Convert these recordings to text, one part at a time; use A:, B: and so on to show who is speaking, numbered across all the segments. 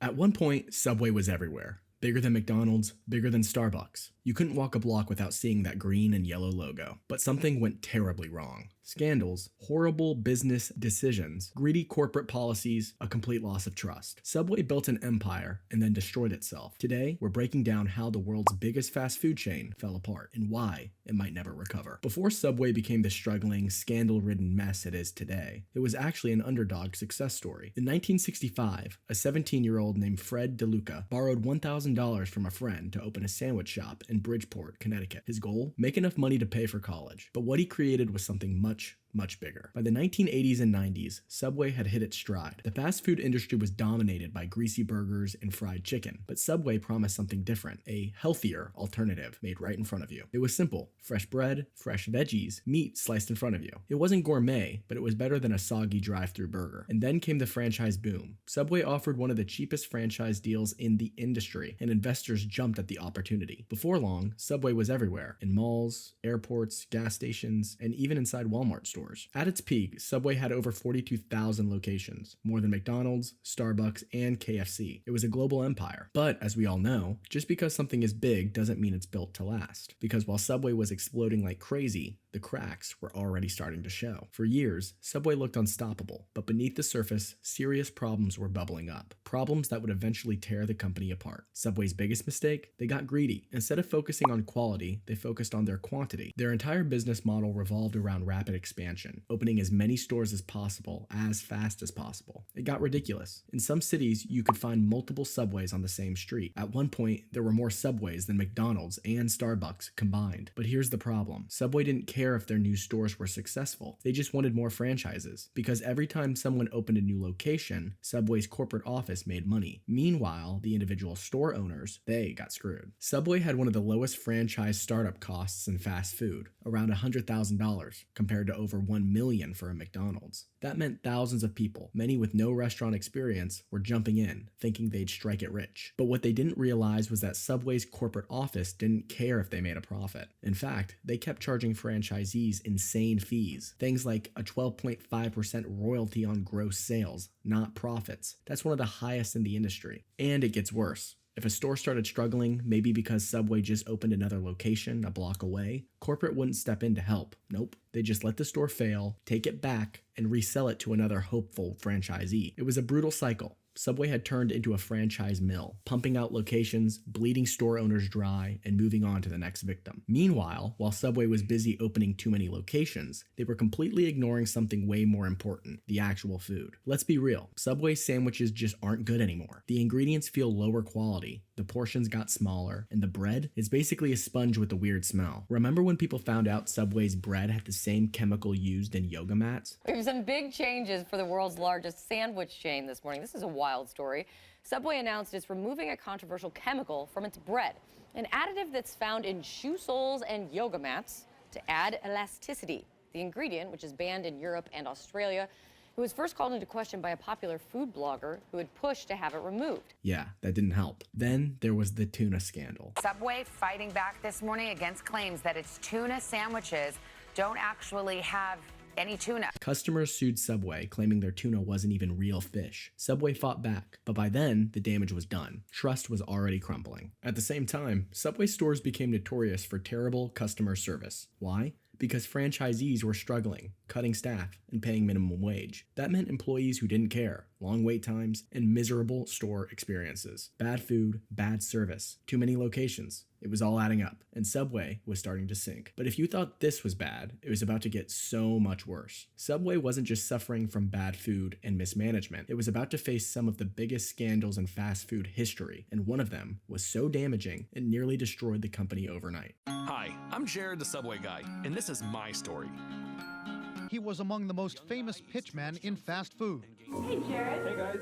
A: At one point, Subway was everywhere. Bigger than McDonald's, bigger than Starbucks. You couldn't walk a block without seeing that green and yellow logo. But something went terribly wrong. Scandals, horrible business decisions, greedy corporate policies, a complete loss of trust. Subway built an empire and then destroyed itself. Today, we're breaking down how the world's biggest fast food chain fell apart and why it might never recover. Before Subway became the struggling, scandal-ridden mess it is today, it was actually an underdog success story. In 1965, a 17-year-old named Fred DeLuca borrowed $1,000 from a friend to open a sandwich shop in Bridgeport, Connecticut. His goal? Make enough money to pay for college. But what he created was something much bigger. By the 1980s and 90s, Subway had hit its stride. The fast food industry was dominated by greasy burgers and fried chicken, but Subway promised something different, a healthier alternative made right in front of you. It was simple: fresh bread, fresh veggies, meat sliced in front of you. It wasn't gourmet, but it was better than a soggy drive-thru burger. And then came the franchise boom. Subway offered one of the cheapest franchise deals in the industry, and investors jumped at the opportunity. Before long, Subway was everywhere, in malls, airports, gas stations, and even inside Walmart stores. At its peak, Subway had over 42,000 locations, more than McDonald's, Starbucks, and KFC. It was a global empire. But as we all know, just because something is big doesn't mean it's built to last. Because while Subway was exploding like crazy, the cracks were already starting to show. For years, Subway looked unstoppable, but beneath the surface, serious problems were bubbling up. Problems that would eventually tear the company apart. Subway's biggest mistake? They got greedy. Instead of focusing on quality, they focused on their quantity. Their entire business model revolved around rapid expansion, opening as many stores as possible, as fast as possible. It got ridiculous. In some cities, you could find multiple Subways on the same street. At one point, there were more Subways than McDonald's and Starbucks combined. But here's the problem. Subway didn't care if their new stores were successful. They just wanted more franchises. Because every time someone opened a new location, Subway's corporate office made money. Meanwhile, the individual store owners, they got screwed. Subway had one of the lowest franchise startup costs in fast food, around $100,000, compared to over $1 million for a McDonald's. That meant thousands of people, many with no restaurant experience, were jumping in, thinking they'd strike it rich. But what they didn't realize was that Subway's corporate office didn't care if they made a profit. In fact, they kept charging franchisees insane fees, things like a 12.5% royalty on gross sales, not profits. That's one of the highest in the industry. And it gets worse. If a store started struggling, maybe because Subway just opened another location a block away, corporate wouldn't step in to help. Nope. They just let the store fail, take it back, and resell it to another hopeful franchisee. It was a brutal cycle. Subway had turned into a franchise mill, pumping out locations, bleeding store owners dry, and moving on to the next victim. Meanwhile, while Subway was busy opening too many locations, they were completely ignoring something way more important: the actual food. Let's be real, Subway sandwiches just aren't good anymore. The ingredients feel lower quality, the portions got smaller, and the bread is basically a sponge with a weird smell. Remember when people found out Subway's bread had the same chemical used in yoga mats?
B: We have some big changes for the world's largest sandwich chain this morning. This is a wild story. Subway announced it's removing a controversial chemical from its bread, an additive that's found in shoe soles and yoga mats to add elasticity. The ingredient, which is banned in Europe and Australia, it was first called into question by a popular food blogger who had pushed to have it removed.
A: Yeah, that didn't help. Then there was the tuna scandal.
C: Subway fighting back this morning against claims that its tuna sandwiches don't actually have any tuna.
A: Customers sued Subway, claiming their tuna wasn't even real fish. Subway fought back, but by then, the damage was done. Trust was already crumbling. At the same time, Subway stores became notorious for terrible customer service. Why? Because franchisees were struggling, cutting staff, and paying minimum wage. That meant employees who didn't care, long wait times, and miserable store experiences. Bad food, bad service, too many locations. It was all adding up, and Subway was starting to sink. But if you thought this was bad, it was about to get so much worse. Subway wasn't just suffering from bad food and mismanagement. It was about to face some of the biggest scandals in fast food history, and one of them was so damaging it nearly destroyed the company overnight.
D: Hi, I'm Jared the Subway guy, and this is my story.
E: He was among the most famous pitchmen in fast food.
F: Hey, Jared. Hey, guys.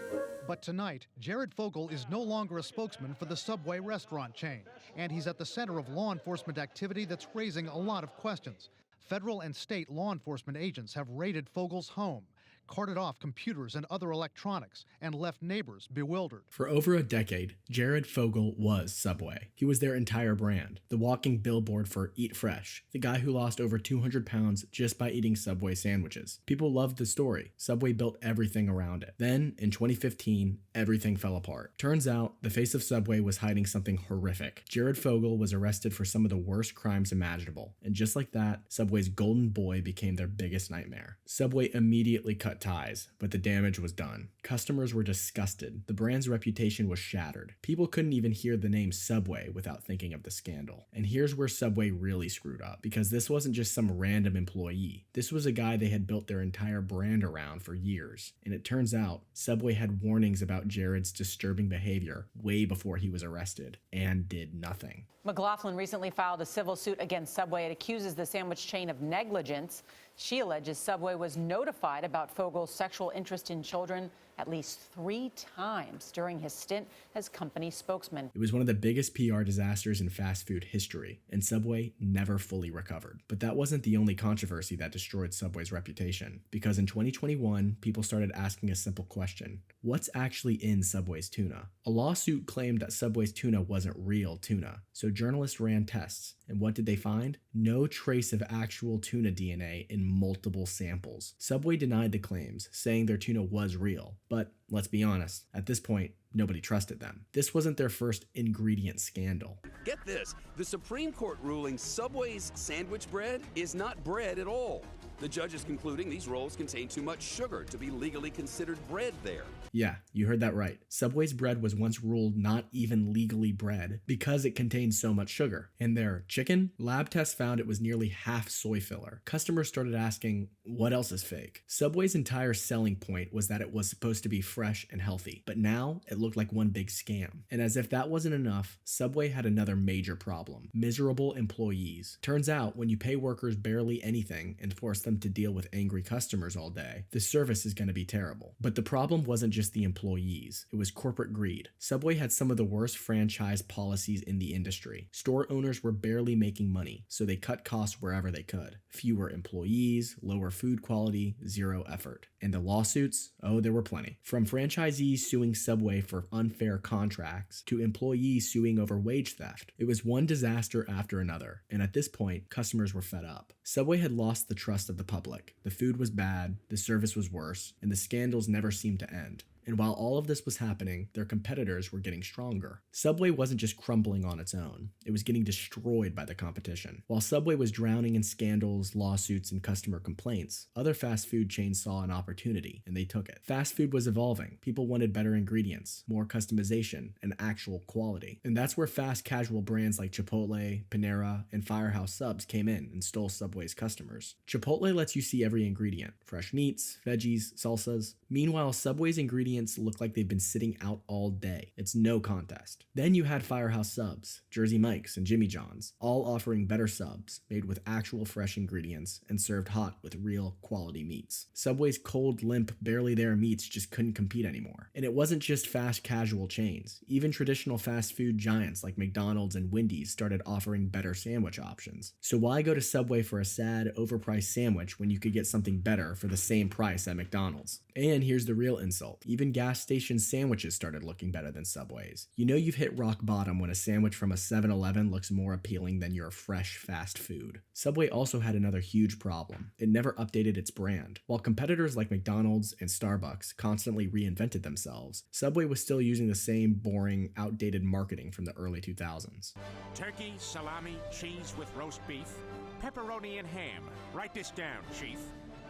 E: But tonight, Jared Fogle is no longer a spokesman for the Subway restaurant chain, and he's at the center of law enforcement activity that's raising a lot of questions. Federal and state law enforcement agents have raided Fogle's home, carted off computers and other electronics, and left neighbors bewildered.
A: For over a decade, Jared Fogle was Subway. He was their entire brand, the walking billboard for Eat Fresh, the guy who lost over 200 pounds just by eating Subway sandwiches. People loved the story. Subway built everything around it. Then, in 2015, everything fell apart. Turns out, the face of Subway was hiding something horrific. Jared Fogle was arrested for some of the worst crimes imaginable, and just like that, Subway's golden boy became their biggest nightmare. Subway immediately cut ties, but the damage was done. Customers were disgusted. The brand's reputation was shattered. People couldn't even hear the name Subway without thinking of the scandal. And here's where Subway really screwed up, because this wasn't just some random employee. This was a guy they had built their entire brand around for years. And it turns out, Subway had warnings about Jared's disturbing behavior way before he was arrested, and did nothing.
G: McLaughlin recently filed a civil suit against Subway. It accuses the sandwich chain of negligence. She alleges Subway was notified about Fogle's sexual interest in children at least 3 times during his stint as company spokesman.
A: It was one of the biggest PR disasters in fast food history, and Subway never fully recovered. But that wasn't the only controversy that destroyed Subway's reputation, because in 2021, people started asking a simple question: what's actually in Subway's tuna? A lawsuit claimed that Subway's tuna wasn't real tuna, so journalists ran tests, and what did they find? No trace of actual tuna DNA in multiple samples. Subway denied the claims, saying their tuna was real, but let's be honest, at this point, nobody trusted them. This wasn't their first ingredient scandal.
H: Get this, the Supreme Court ruling Subway's sandwich bread is not bread at all. The judge is concluding these rolls contain too much sugar to be legally considered bread there.
A: Yeah, you heard that right. Subway's bread was once ruled not even legally bread because it contained so much sugar. And their chicken? Lab tests found it was nearly half soy filler. Customers started asking, what else is fake? Subway's entire selling point was that it was supposed to be fresh and healthy, but now it looked like one big scam. And as if that wasn't enough, Subway had another major problem: miserable employees. Turns out, when you pay workers barely anything and force them to deal with angry customers all day, the service is going to be terrible. But the problem wasn't just the employees, it was corporate greed. Subway had some of the worst franchise policies in the industry. Store owners were barely making money, so they cut costs wherever they could. Fewer employees, lower food quality, zero effort. And the lawsuits? Oh, there were plenty. From franchisees suing Subway for unfair contracts to employees suing over wage theft. It was one disaster after another, and at this point, customers were fed up. Subway had lost the trust of the public. The food was bad, the service was worse, and the scandals never seemed to end. And while all of this was happening, their competitors were getting stronger. Subway wasn't just crumbling on its own, it was getting destroyed by the competition. While Subway was drowning in scandals, lawsuits, and customer complaints, other fast food chains saw an opportunity, and they took it. Fast food was evolving. People wanted better ingredients, more customization, and actual quality. And that's where fast casual brands like Chipotle, Panera, and Firehouse Subs came in and stole Subway's customers. Chipotle lets you see every ingredient: fresh meats, veggies, salsas. Meanwhile, Subway's ingredients look like they've been sitting out all day. It's no contest. Then you had Firehouse Subs, Jersey Mike's, and Jimmy John's, all offering better subs, made with actual fresh ingredients and served hot with real quality meats. Subway's cold, limp, barely there meats just couldn't compete anymore. And it wasn't just fast casual chains. Even traditional fast food giants like McDonald's and Wendy's started offering better sandwich options. So why go to Subway for a sad, overpriced sandwich when you could get something better for the same price at McDonald's? And here's the real insult. Even gas station sandwiches started looking better than Subway's. You know you've hit rock bottom when a sandwich from a 7-Eleven looks more appealing than your fresh fast food. Subway also had another huge problem. It never updated its brand. While competitors like McDonald's and Starbucks constantly reinvented themselves, Subway was still using the same boring, outdated marketing from the early 2000s.
I: Turkey, salami, cheese with roast beef, pepperoni and ham. Write this down, Chief.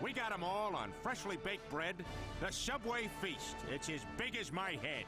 I: We got 'em all on freshly baked bread. The Subway Feast. It's as big as my head.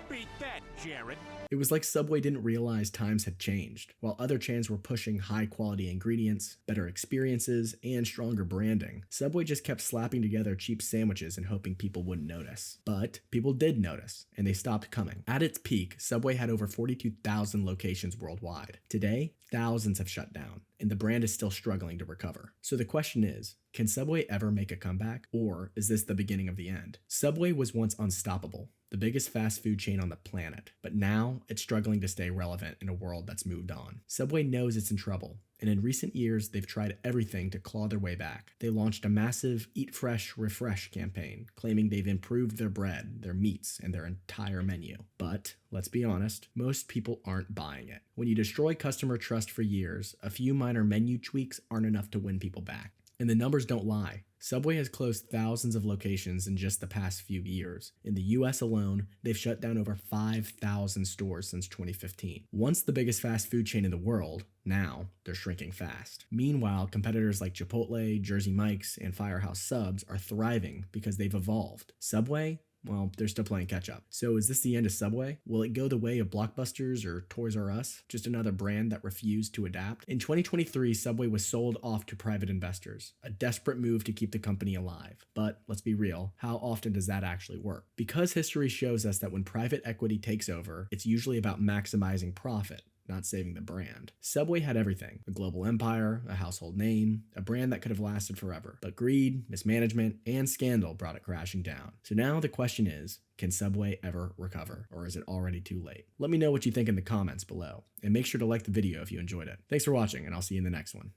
I: Beat that, Jared.
A: It was like Subway didn't realize times had changed. While other chains were pushing high-quality ingredients, better experiences, and stronger branding, Subway just kept slapping together cheap sandwiches and hoping people wouldn't notice. But people did notice, and they stopped coming. At its peak, Subway had over 42,000 locations worldwide. Today, thousands have shut down, and the brand is still struggling to recover. So the question is, can Subway ever make a comeback? Or is this the beginning of the end? Subway was once unstoppable. the biggest fast food chain on the planet, but now it's struggling to stay relevant in a world that's moved on. Subway knows it's in trouble, and in recent years, they've tried everything to claw their way back. They launched a massive Eat Fresh, Refresh campaign, claiming they've improved their bread, their meats, and their entire menu. But, let's be honest, most people aren't buying it. When you destroy customer trust for years, a few minor menu tweaks aren't enough to win people back. And the numbers don't lie. Subway has closed thousands of locations in just the past few years. In the US alone, they've shut down over 5,000 stores since 2015. Once the biggest fast food chain in the world, now they're shrinking fast. Meanwhile, competitors like Chipotle, Jersey Mike's, and Firehouse Subs are thriving because they've evolved. Subway? Well, they're still playing catch up. So is this the end of Subway? Will it go the way of Blockbusters or Toys R Us? Just another brand that refused to adapt? In 2023, Subway was sold off to private investors, a desperate move to keep the company alive. But let's be real, how often does that actually work? Because history shows us that when private equity takes over, it's usually about maximizing profit, not saving the brand. Subway had everything: a global empire, a household name, a brand that could have lasted forever. But greed, mismanagement, and scandal brought it crashing down. So now the question is, can Subway ever recover, or is it already too late? Let me know what you think in the comments below, and make sure to like the video if you enjoyed it. Thanks for watching, and I'll see you in the next one.